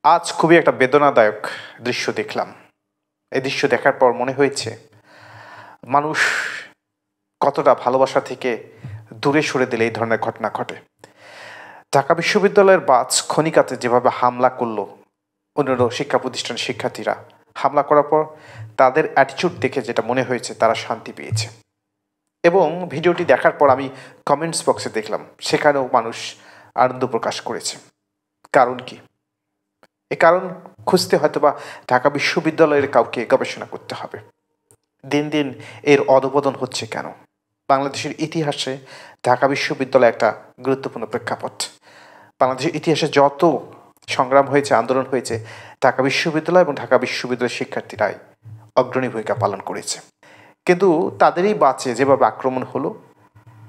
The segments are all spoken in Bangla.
আজ খুবই একটা বেদনাদায়ক দৃশ্য দেখলাম। এই দৃশ্য দেখার পর মনে হয়েছে মানুষ কতটা ভালোবাসা থেকে দূরে সরে দিলে এই ধরনের ঘটনা ঘটে। ঢাকা বিশ্ববিদ্যালয়ের বাস খনিকাতে যেভাবে হামলা করলো অন্যান্য শিক্ষা প্রতিষ্ঠানের শিক্ষার্থীরা, হামলা করার পর তাদের অ্যাটিটিউড দেখে যেটা মনে হয়েছে তারা শান্তি পেয়েছে। এবং ভিডিওটি দেখার পর আমি কমেন্টস বক্সে দেখলাম সেখানেও মানুষ আনন্দ প্রকাশ করেছে। কারণ কি? এ কারণ খুঁজতে হয়তোবা ঢাকা বিশ্ববিদ্যালয়ের কাউকে গবেষণা করতে হবে। দিন দিন এর অধঃপতন হচ্ছে কেন? বাংলাদেশের ইতিহাসে ঢাকা বিশ্ববিদ্যালয় একটা গুরুত্বপূর্ণ প্রেক্ষাপট। বাংলাদেশের ইতিহাসে যত সংগ্রাম হয়েছে, আন্দোলন হয়েছে, ঢাকা বিশ্ববিদ্যালয় এবং ঢাকা বিশ্ববিদ্যালয়ের শিক্ষার্থীরাই অগ্রণী ভূমিকা পালন করেছে। কিন্তু তাদেরই বাঁচে যেভাবে আক্রমণ হলো,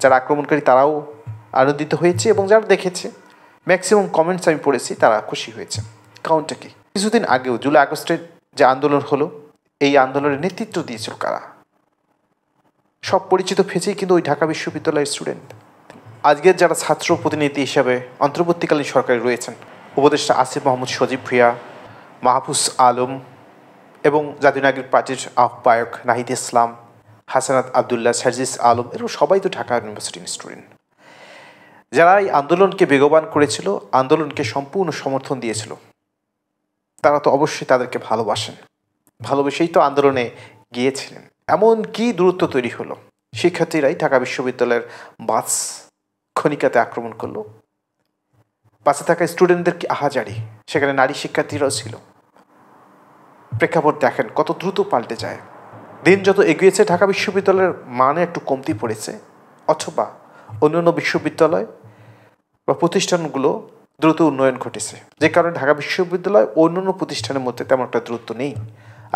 যারা আক্রমণকারী তারাও আনন্দিত হয়েছে এবং যারা দেখেছে ম্যাক্সিমাম কমেন্টস আমি পড়েছি তারা খুশি হয়েছে। কারণটা কি? কিছুদিন আগেও জুলাই আগস্টের যে আন্দোলন হলো, এই আন্দোলনের নেতৃত্ব দিয়েছিল কারা? সব পরিচিত ফেসেই কিন্তু ওই ঢাকা বিশ্ববিদ্যালয়ের স্টুডেন্ট। আজকের যারা ছাত্র প্রতিনিধি হিসাবে অন্তর্বর্তীকালীন সরকারে রয়েছেন, উপদেষ্টা আসিফ মাহমুদ সজীব ভুঁইয়া, মাহফুজ আলম এবং জাতীয় নাগরিক পার্টির আহ্বায়ক নাহিদ ইসলাম, হাসানাত আবদুল্লাহ, সার্জিস আলম, এরকম সবাই তো ঢাকা ইউনিভার্সিটির স্টুডেন্ট। যারা এই আন্দোলনকে বেগবান করেছিল, আন্দোলনকে সম্পূর্ণ সমর্থন দিয়েছিল, তারা তো অবশ্যই তাদেরকে ভালোবাসেন, ভালোবেসেই তো আন্দোলনে গিয়েছিলেন। এমন কি দূরত্ব তৈরি হলো, শিক্ষার্থীরাই ঢাকা বিশ্ববিদ্যালয়ের বাস খনিকাতে আক্রমণ করলো। বাসে থাকা স্টুডেন্টদের কি আহাজারি, সেখানে নারী শিক্ষার্থীরাও ছিল। প্রেক্ষাপট দেখেন কত দ্রুত পাল্টে যায়। দিন যত এগিয়েছে ঢাকা বিশ্ববিদ্যালয়ের মানে একটু কমতি পড়েছে, অথবা অন্যান্য বিশ্ববিদ্যালয় বা প্রতিষ্ঠানগুলো দ্রুত উন্নয়ন ঘটেছে, যে কারণে ঢাকা বিশ্ববিদ্যালয় অন্যান্য প্রতিষ্ঠানের মধ্যে তেমন একটা দ্রুত নেই,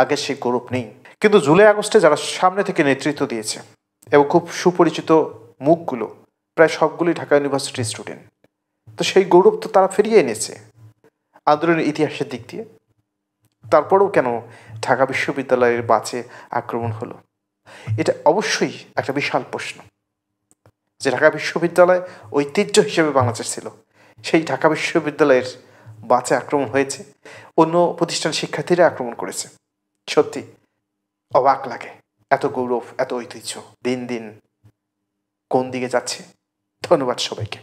আগের সেই গৌরব নেই। কিন্তু জুলাই আগস্টে যারা সামনে থেকে নেতৃত্ব দিয়েছে এবং খুব সুপরিচিত মুখগুলো, প্রায় সবগুলোই ঢাকা ইউনিভার্সিটির স্টুডেন্ট, তো সেই গৌরব তো তারা ফিরিয়ে এনেছে আন্দোলনের ইতিহাসের দিক দিয়ে। তারপরেও কেন ঢাকা বিশ্ববিদ্যালয়ের বাসে আক্রমণ হলো? এটা অবশ্যই একটা বিশাল প্রশ্ন। যে ঢাকা বিশ্ববিদ্যালয় ঐতিহ্য হিসেবে বাংলাদেশ ছিল, সেই ঢাকা বিশ্ববিদ্যালয়ের বাসে আক্রমণ হয়েছে, অন্য প্রতিষ্ঠানের শিক্ষার্থীরা আক্রমণ করেছে। সত্যি অবাক লাগে। এত গৌরব, এত ঐতিহ্য দিন দিন কোন দিকে যাচ্ছে? ধন্যবাদ সবাইকে।